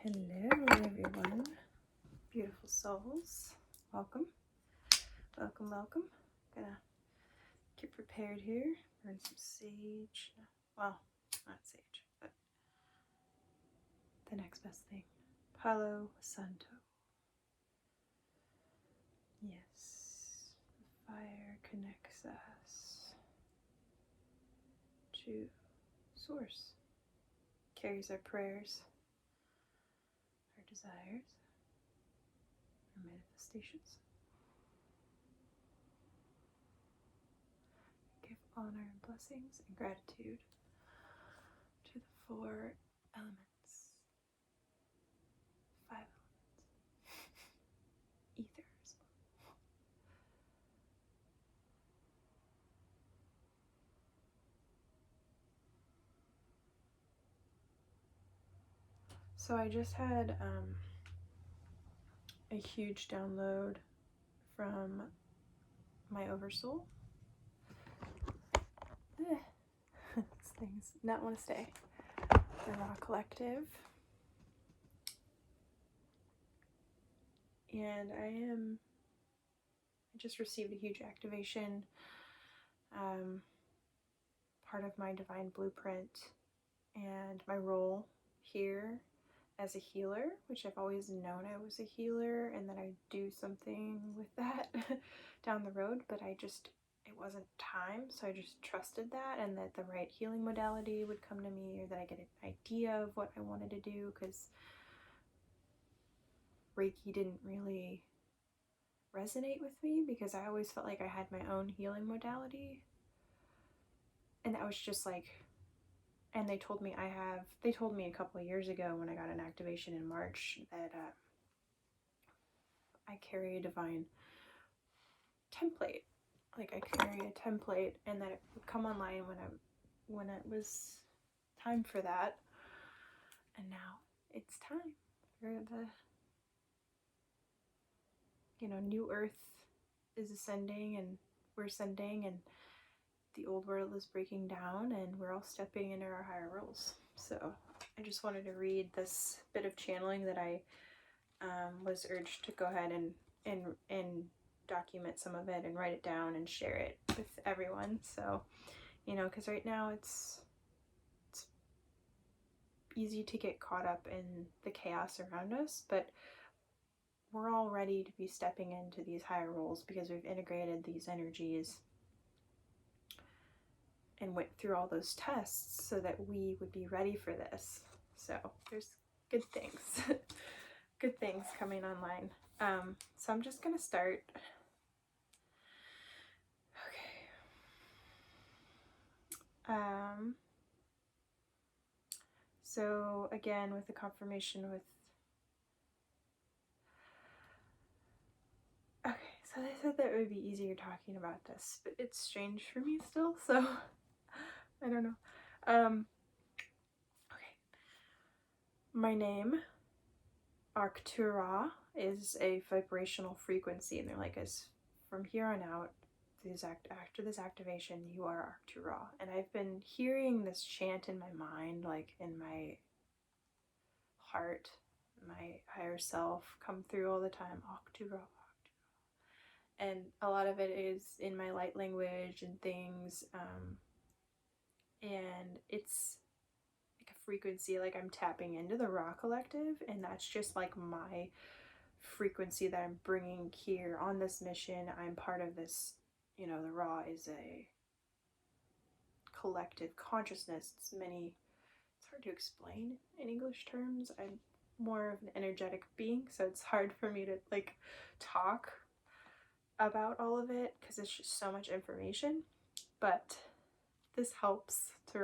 Hello, everyone. Beautiful souls. Welcome. Welcome, welcome. Gonna get prepared here. Burn some sage. Well, not sage, but the next best thing. Palo Santo. Yes. The fire connects us to Source. Carries our prayers, our desires, our manifestations. Give honor and blessings and gratitude to the 4 elements, 5 elements, ethers. So I just had a huge download from my oversoul. This thing's not want to stay. The Raw Collective. And I just received a huge activation, part of my divine blueprint and my role here as a healer, which I've always known I was a healer and that I'd do something with that down the road, but it wasn't time, so I just trusted that and that the right healing modality would come to me, or that I get an idea of what I wanted to do, because Reiki didn't really resonate with me because I always felt like I had my own healing modality, and that was just like, and they told me a couple of years ago when I got an activation in March that I carry a divine template. Like, I carry a template, and that it would come online when it was time for that. And now it's time for the, new earth is ascending, and we're ascending, and the old world is breaking down, and we're all stepping into our higher roles. So I just wanted to read this bit of channeling that I was urged to go ahead and document some of it and write it down and share it with everyone. So, because right now it's easy to get caught up in the chaos around us, but we're all ready to be stepping into these higher roles because we've integrated these energies and went through all those tests so that we would be ready for this. So there's good things, good things coming online. So I'm just going to start. Okay. So again, with the confirmation okay, so they said that it would be easier talking about this, but it's strange for me still, so I don't know. Okay. My name, Arctura, is a vibrational frequency, and they're like, as from here on out, after this activation, you are Arctura. And I've been hearing this chant in my mind, like in my heart, my higher self, come through all the time, Arctura. And a lot of it is in my light language and things, and it's like a frequency, like I'm tapping into the Raw Collective, and that's just like my frequency that I'm bringing here on this mission. I'm part of this, the Raw is a collective consciousness. It's hard to explain in English terms. I'm more of an energetic being, so it's hard for me to like talk about all of it because it's just so much information, but this helps to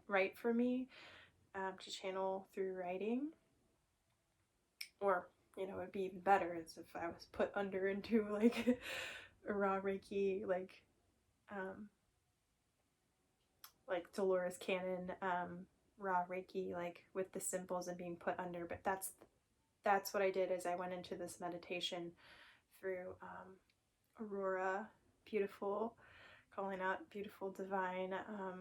write for me, to channel through writing, or it'd be even better as if I was put under into like a Raw Reiki, like Dolores Cannon, Raw Reiki, like with the symbols and being put under. But that's what I did, is I went into this meditation through Aurora, beautiful, calling out beautiful divine,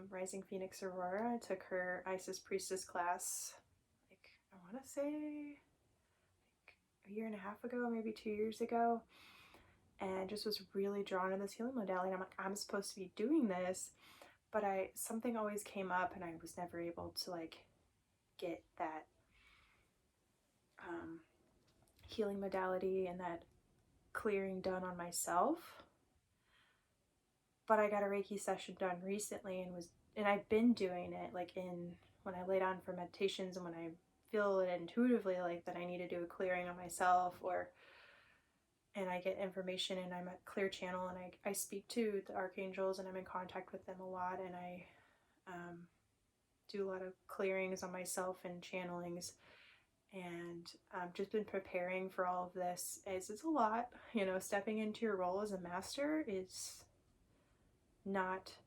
rising Phoenix Aurora. I took her Isis Priestess class, like I want to say a year and a half ago, maybe 2 years ago, and just was really drawn to this healing modality. And I'm like, I'm supposed to be doing this, but something always came up, and I was never able to like get that healing modality and that clearing done on myself. But I got a Reiki session done recently, and I've been doing it like when I lay down for meditations, and when I feel it intuitively, like that I need to do a clearing on myself, and I get information, and I'm a clear channel, and I speak to the archangels, and I'm in contact with them a lot, and I do a lot of clearings on myself and channelings, and I've just been preparing for all of this. It's a lot, stepping into your role as a master is not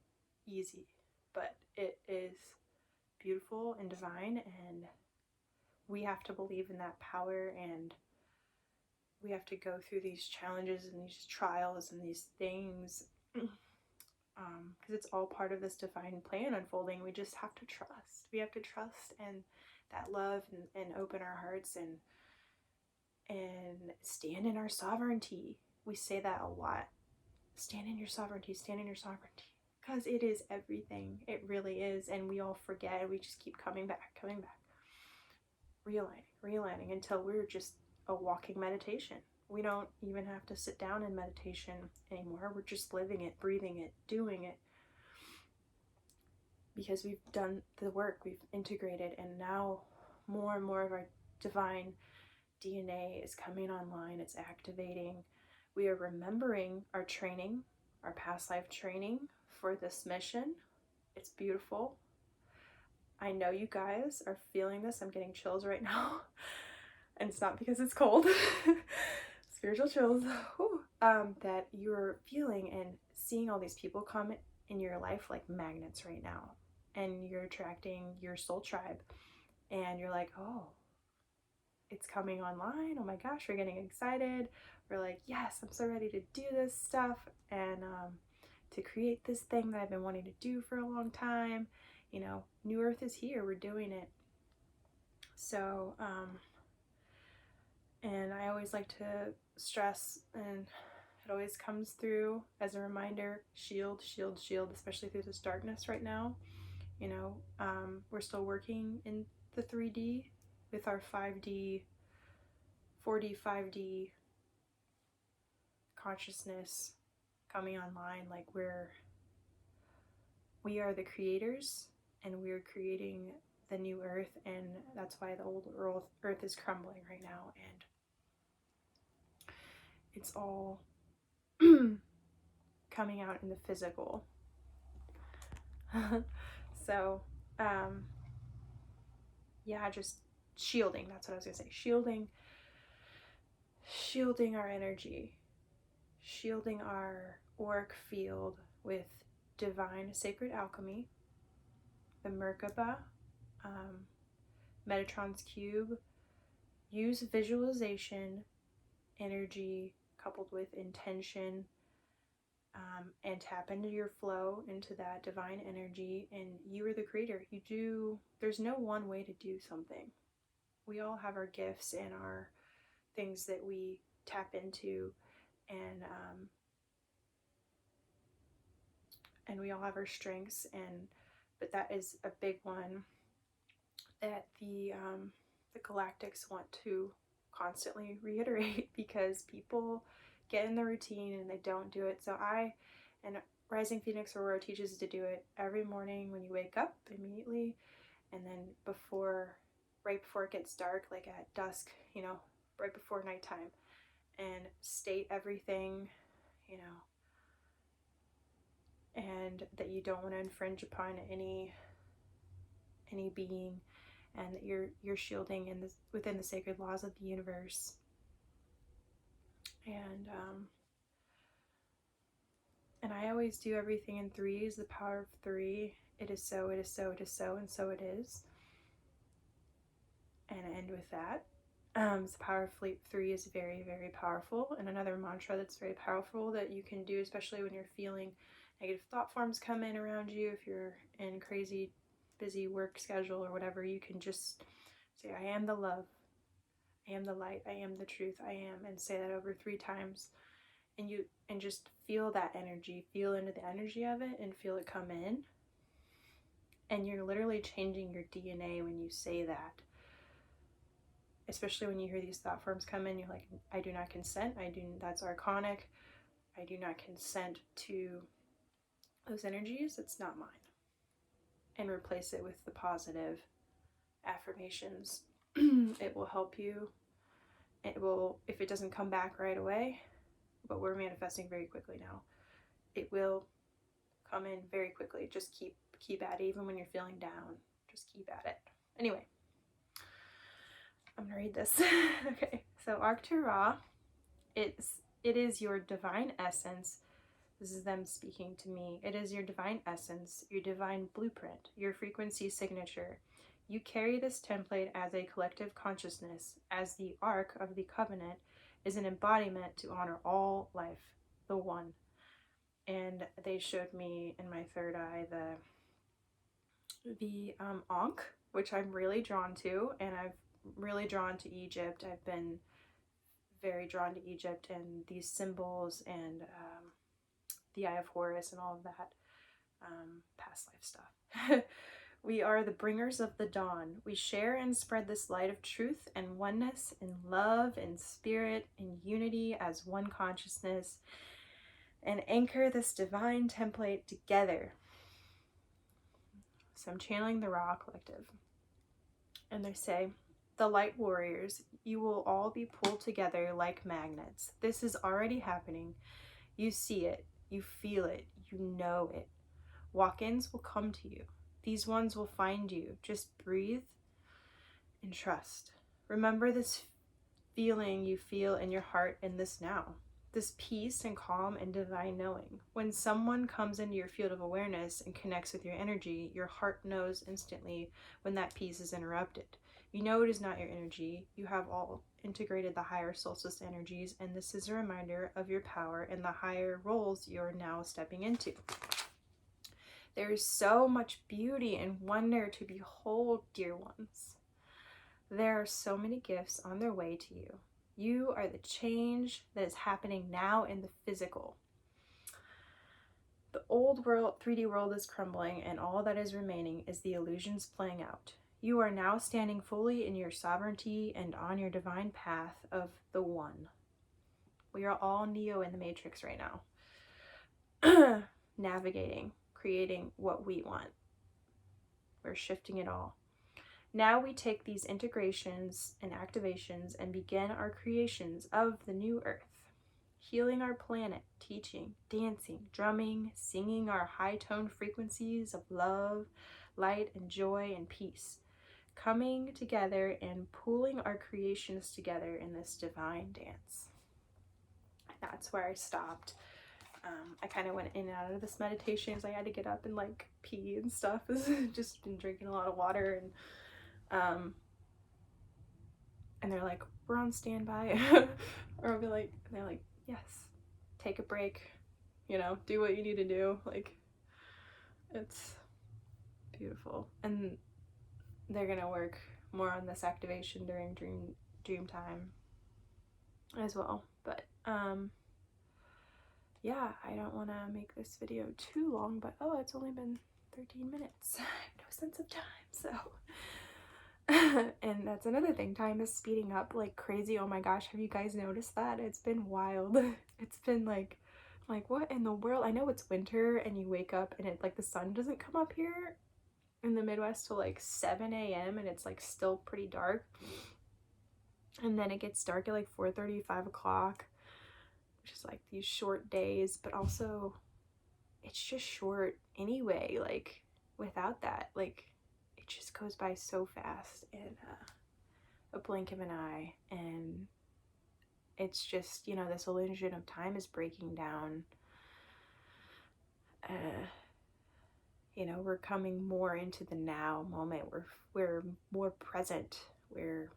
easy, but it is beautiful and divine, and we have to believe in that power, and we have to go through these challenges and these trials and these things because it's all part of this divine plan unfolding. We just have to trust. We have to trust and that love, and open our hearts, and stand in our sovereignty. We say that a lot. Stand in your sovereignty, stand in your sovereignty. Because it is everything. It really is. And we all forget. We just keep coming back. Realigning until we're just a walking meditation. We don't even have to sit down in meditation anymore. We're just living it, breathing it, doing it. Because we've done the work, we've integrated, and now more and more of our divine DNA is coming online. It's activating. We are remembering our training, our past life training for this mission. It's beautiful. I know you guys are feeling this. I'm getting chills right now. And it's not because it's cold. Spiritual chills. That you're feeling and seeing all these people come in your life like magnets right now. And you're attracting your soul tribe. And you're like, oh, it's coming online. Oh my gosh, we're getting excited. We're like, yes, I'm so ready to do this stuff, and to create this thing that I've been wanting to do for a long time. New Earth is here. We're doing it. So, and I always like to stress, and it always comes through as a reminder, shield, shield, shield, especially through this darkness right now. We're still working in the 3D with our 5D, 4D, 5D consciousness coming online. Like we are the creators, and we're creating the new earth, and that's why the old earth is crumbling right now, and it's all coming out in the physical. So just shielding, that's what I was gonna say. Shielding our energy, shielding our auric field with divine sacred alchemy, the Merkaba, Metatron's cube. Use visualization, energy coupled with intention, and tap into your flow, into that divine energy. And you are the creator. There's no one way to do something. We all have our gifts and our things that we tap into, and we all have our strengths, but that is a big one that the Galactics want to constantly reiterate, because people get in the routine and they don't do it. So and Rising Phoenix Aurora teaches to do it every morning when you wake up immediately, and then right before it gets dark, like at dusk, right before nighttime, and state everything, and that you don't want to infringe upon any being, and that you're shielding within the sacred laws of the universe. And I always do everything in threes, the power of three. It is so, it is so, it is so, and so it is. And I end with that. The power of three is very, very powerful. And another mantra that's very powerful that you can do, especially when you're feeling negative thought forms come in around you, if you're in crazy busy work schedule or whatever, you can just Say, I am the love. I am the light. I am the truth. I am. And say that over 3 times. And just feel that energy. Feel into the energy of it and feel it come in. And you're literally changing your DNA when you say that. Especially when you hear these thought forms come in, you're like, I do not consent. That's archonic. I do not consent to those energies. It's not mine. And replace it with the positive affirmations. It will help you. It will, if it doesn't come back right away, but we're manifesting very quickly now, it will come in very quickly. Just keep at it, even when you're feeling down. Just keep at it. Anyway, I'm gonna read this. Okay, so Arcturus, it is your divine essence. This is them speaking to me. It is your divine essence, your divine blueprint, your frequency signature. You carry this template as a collective consciousness, as the Ark of the Covenant is an embodiment to honor all life, the One. And they showed me in my third eye the Ankh, which I'm really drawn to, and I've really drawn to Egypt. I've been very drawn to Egypt and these symbols and the Eye of Horus and all of that past life stuff. We are the bringers of the dawn. We share and spread this light of truth and oneness and love and spirit and unity as one consciousness and anchor this divine template together. So I'm channeling the Ra Collective. And they say, the light warriors, you will all be pulled together like magnets. This is already happening. You see it, you feel it, you know it. Walk-ins will come to you. These ones will find you. Just breathe and trust. Remember this feeling you feel in your heart in this now. This peace and calm and divine knowing. When someone comes into your field of awareness and connects with your energy, your heart knows instantly when that peace is interrupted. You know it is not your energy. You have all integrated the higher solstice energies, and this is a reminder of your power and the higher roles you're now stepping into. There is so much beauty and wonder to behold, dear ones. There are so many gifts on their way to you. You are the change that is happening now in the physical. The old world, 3D world is crumbling, and all that is remaining is the illusions playing out. You are now standing fully in your sovereignty and on your divine path of the One. We are all Neo in the Matrix right now. Navigating, creating what we want. We're shifting it all. Now we take these integrations and activations and begin our creations of the new earth. Healing our planet, teaching, dancing, drumming, singing our high-toned frequencies of love, light, and joy, and peace. Coming together and pooling our creations together in this divine dance. That's where I stopped. I kind of went in and out of this meditation because I had to get up and like pee and stuff. Just been drinking a lot of water, and they're like, we're on standby. Or I'll be like, and they're like, yes, take a break, do what you need to do. Like, it's beautiful. And they're gonna work more on this activation during dream time as well. But yeah, I don't want to make this video too long, but it's only been 13 minutes. I have no sense of time, so and that's another thing, time is speeding up like crazy. Oh my gosh, have you guys noticed that? It's been wild. It's been like what in the world? I know it's winter and you wake up and it like the sun doesn't come up here in the Midwest till like 7 a.m. and it's like still pretty dark, and then it gets dark at like 4:30, 5 o'clock, which is like these short days, but also it's just short anyway. Like without that, like it just goes by so fast in a blink of an eye. And it's just, this illusion of time is breaking down. We're coming more into the now moment. We're more present. We're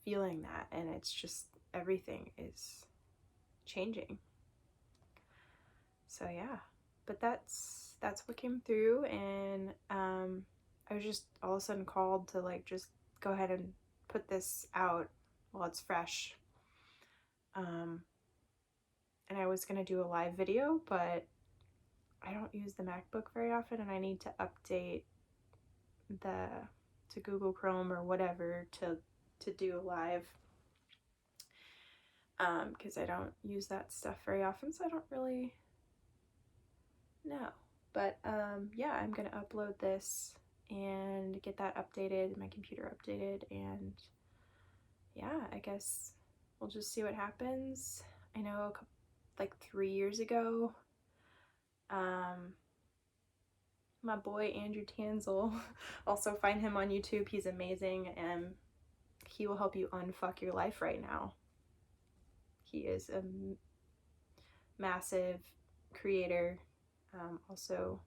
feeling that, and it's just everything is changing. So yeah, but that's what came through, and I was just all of a sudden called to like just go ahead and put this out while it's fresh. And I was going to do a live video, but I don't use the MacBook very often, and I need to update to Google Chrome or whatever to do a live, because I don't use that stuff very often, so I don't really know. But yeah, I'm gonna upload this and get that updated, my computer updated, and yeah, I guess we'll just see what happens. I know like 3 years ago, my boy Andrew Tanzel, also find him on YouTube, he's amazing, and he will help you unfuck your life right now. He is a massive creator, also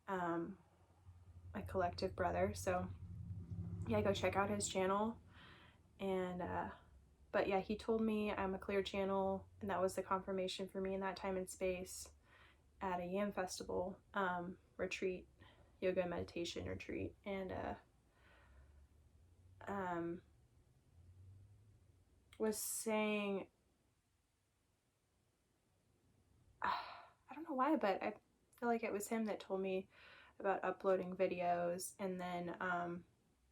a collective brother, so yeah, go check out his channel. And but yeah, he told me I'm a clear channel, and that was the confirmation for me in that time and space at a Yam Festival retreat, yoga and meditation retreat. And was saying, I don't know why, but I feel like it was him that told me about uploading videos. And then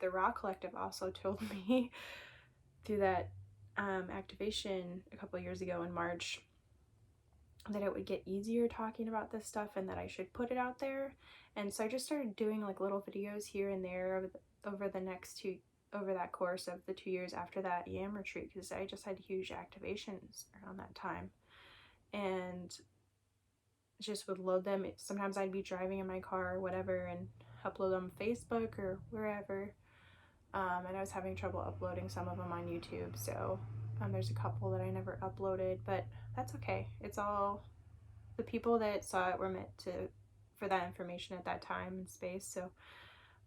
the Raw Collective also told me through that activation a couple years ago in March that it would get easier talking about this stuff and that I should put it out there. And so I just started doing like little videos here and there over that course of the 2 years after that Yam retreat, because I just had huge activations around that time, and just would load them. Sometimes I'd be driving in my car or whatever and upload them on Facebook or wherever, and I was having trouble uploading some of them on YouTube, so there's a couple that I never uploaded, but that's okay. It's all, the people that saw it were meant for that information at that time and space. So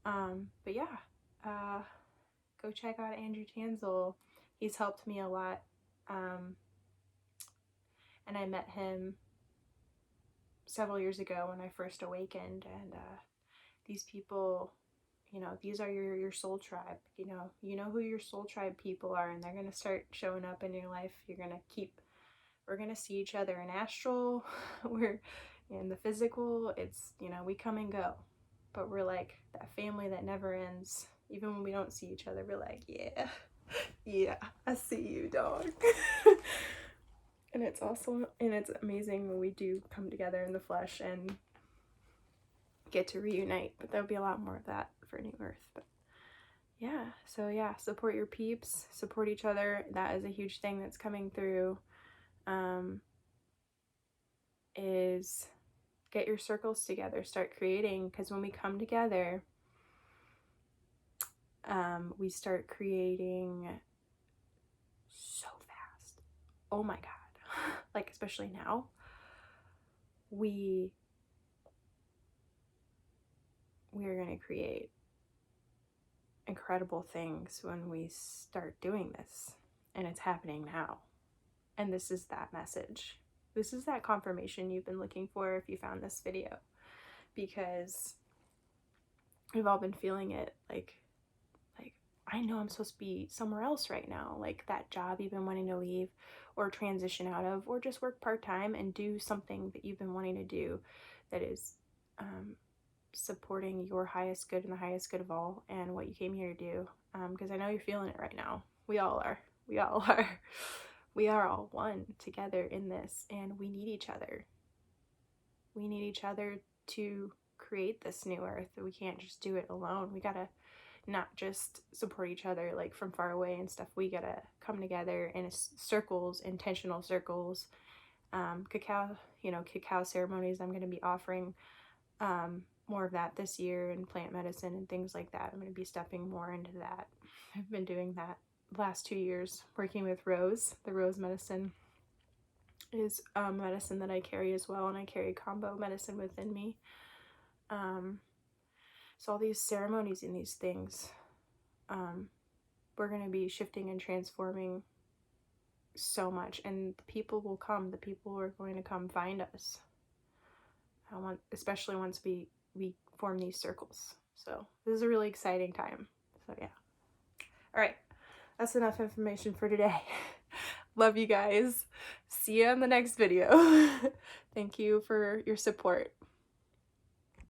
but yeah, go check out Andrew Tanzel. He's helped me a lot, and I met him several years ago when I first awakened, and these people, you know, these are your soul tribe. You know who your soul tribe people are, and they're gonna start showing up in your life. We're gonna see each other in astral, we're in the physical. It's, you know, we come and go, but we're like that family that never ends. Even when we don't see each other, we're like, yeah, I see you, dog. And it's awesome, and it's amazing when we do come together in the flesh and get to reunite. But there'll be a lot more of that for New Earth. But yeah, so yeah, support your peeps, support each other. That is a huge thing that's coming through. Is get your circles together, start creating, because when we come together, we start creating so fast. Oh my god. Like, especially now, we are going to create incredible things when we start doing this, and it's happening now. And this is that message. This is that confirmation you've been looking for if you found this video, because we've all been feeling it. Like I know I'm supposed to be somewhere else right now, like that job you've been wanting to leave or transition out of, or just work part-time and do something that you've been wanting to do that is supporting your highest good and the highest good of all, and what you came here to do. Because I know you're feeling it right now. We all are. We are all one together in this, and we need each other. We need each other to create this new earth. We can't just do it alone. We gotta not just support each other like from far away and stuff. We gotta come together in circles, intentional circles. Cacao ceremonies. I'm gonna be offering more of that this year, and plant medicine and things like that. I'm gonna be stepping more into that. I've been doing that the last 2 years, working with Rose. The Rose medicine is medicine that I carry as well, and I carry combo medicine within me. So all these ceremonies and these things, we're going to be shifting and transforming so much, and the people will come. The people are going to come find us, especially once we form these circles. So this is a really exciting time. So yeah. All right, that's enough information for today. Love you guys. See you in the next video. Thank you for your support.